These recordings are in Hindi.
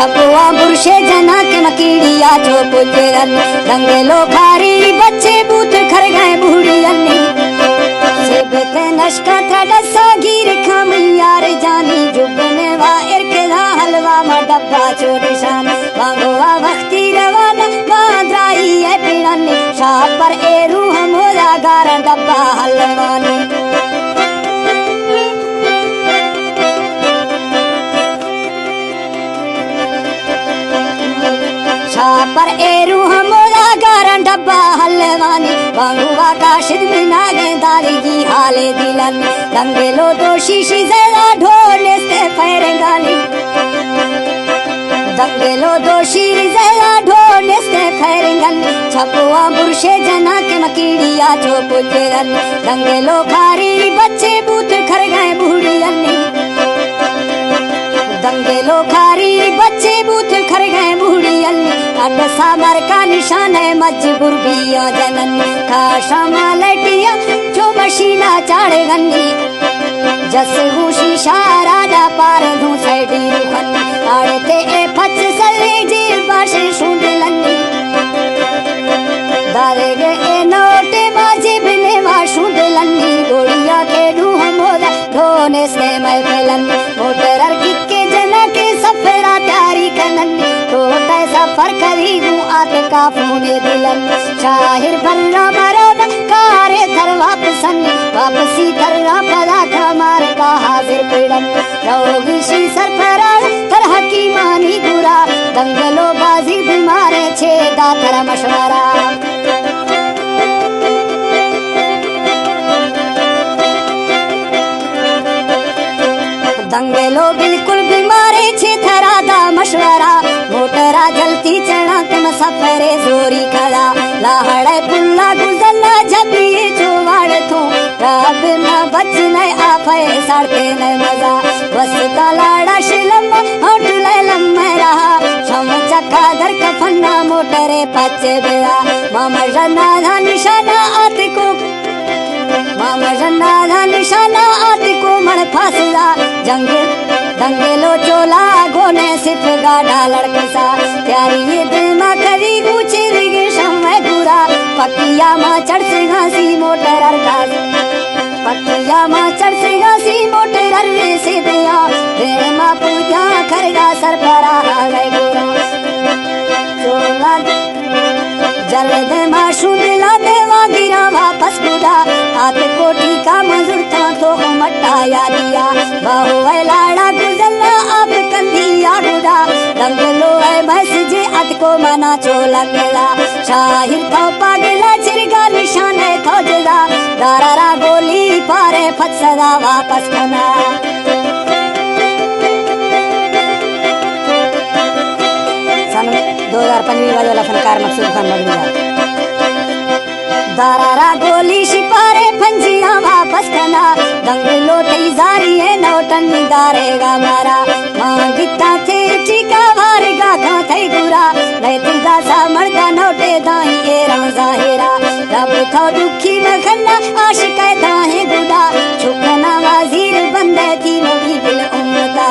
छपुआ बुरशे जना के मकीड़िया जो पुजरन दंगलो खारी बच्चे बूथ खर गए बूढ़ियन सेबते नशका थड़ा सागीर खाम यार जानी जुबने वा इरकदा हलवा मा डब्बा चोरिशान वांगवा वक्ती रवाना बांद्राई है पिड़न शाह पर एरू हमोला गारा डब्बा हलवानी पर एरू हमोला गारन डब्बा हलवानी बांगुआ काशिद बिना गेंदारी की हाले दिलन दंगेलो दोषी शिजेला ढोले से फैरंगानी दंगेलो दोषी जेला ढोले से फैरंगन छपुआ बुरशे जना के मकीड़िया जो पुजरन दंगेलो खारी बच्चे बूथ खर गए बूढ़ियन दंगेलो खारी बच्चे बूथ खर गए बूढ़ियन अटसा मर का निशान है मजबूर बिया जनन काशा मालटिया जो मशीना चाड़े गन्नी जस हुशी शारादा पार धू सैडी रुखन आड़ते ए फच सले जी बाशे शुंदलन्नी दारेगे ए नोटे माजे बिने वा शुंदलन्नी गोड़िया के ढू हमोला ढोने से मैं फैलन मोटर किके जना के सफरा प्यारी कनन टोटा सफर करी हूँ आते का फूने दिलन शाहिर बर्रा मरद कारे थर वापसी थर्रा पदा खमार का हाजिर पीड़न रहोगी शी सरफराज थर हकीमानी गुरा दंगलो बाजी बीमारे छेदा थर मशवरा दंगलो बिल्कुल बीमारे छे थरा दा मशवरा मोटरा जलती चढ़ा तुम सफरे जोरी खड़ा लाहड़े पुल्ला गुजला जबिए जो वाड़ थो रब न बचने आफे सड़ते न मजा बस तलाड़ा शिलम होटले लम्मे रहा शम चक्का दर कफन्ना मोटरे पचे बिया मामा जन्ना निशाना आते को मामा जन्ना निशाना आते को मर फासला दंगेलो चोला गोने सिर्फ गाढ़ा लड़कसा प्यारी ये दिल मा करी गुचे रिगे शम्मे गुरा पकिया मा चढ़ से घासी मोटर अरदास पकिया मा चढ़ से घासी मोटर अरवे से दिया तेरे मा पूजा खरगा सरपरा गए गुरा चोला जल्द मा शुंदला देवा गिरा वापस गुड़ा हाथ कोठी का मजूर था तो मटाया दिया बाहु लाड़ा गुजला अब कंधिया गुड़ा दंगलो है बस जे अत को मना चोला गेला शाहिर तो पागला चिरगा निशान है खोजला दारारा गोली पारे फसदा वापस खना सन 2015 वाला फनकार मकसूद खान मगनिया दारारा गोली शिपारे फंजिया वापस खना दंगलो तैजारी है नौटन निदारेगा मारा मांगिता थे टीका वारेगा खा थे गुरा लेती दासा मर्दा नौटे दाई एरा जाहिरा रब थो दुखी मखना आशिक दाहे गुदा छुकना वजीर बंदे थी मोगी दिल उम्मता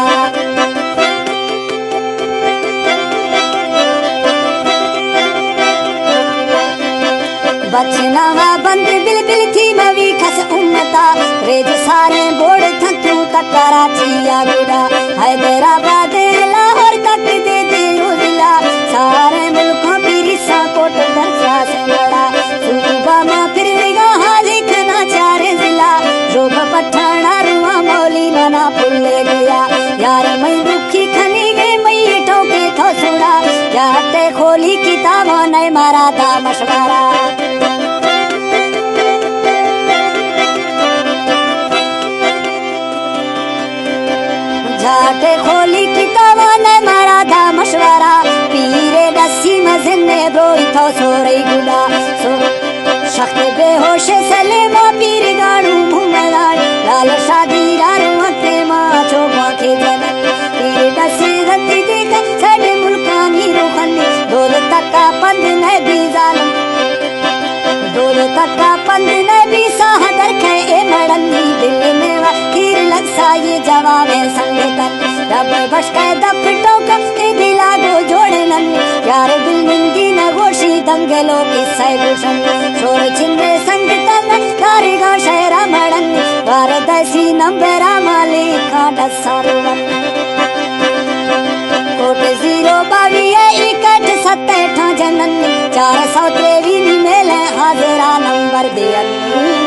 बचना वा बंद बिल थी मवी खस उम्मता रेज सारे बोर्ड थकू तक कराची गुड़ा हैदराबाद लाहौर तक दे रोजिला सारे मुल्कों की रिसा कोट दरसा से बड़ा सूबा मा फिर हाली खना चारे जिला जोब पठाना रुआ मौली मना पुल्ले गया यार मैं दुखी खनी गई मैं ठोके थो सुड़ा जाते खोली किताबों ने मारा था मशवरा जाते खोली किताबा ने मारा था मशवरा पीरे दसी मजने ब्रोई थो सोरे गुड़ा सो शख्त बेहोश सलेमा पीर गाड़ू घूमलाड़ लाल शादी रारू हते माँ चोबा के जनन पीरे दसी गति देख साडे मुल्कानी रोखन दौलत का पंद ने भी जालम गेलो किस्सा गुलशन छोर छिंद्रे संगतन कारीगाव शहरा मडन वारदसी नंबरा माली खाट सारवन कोट 022 61 जनन 423 मेले हाजरा नंबर दियन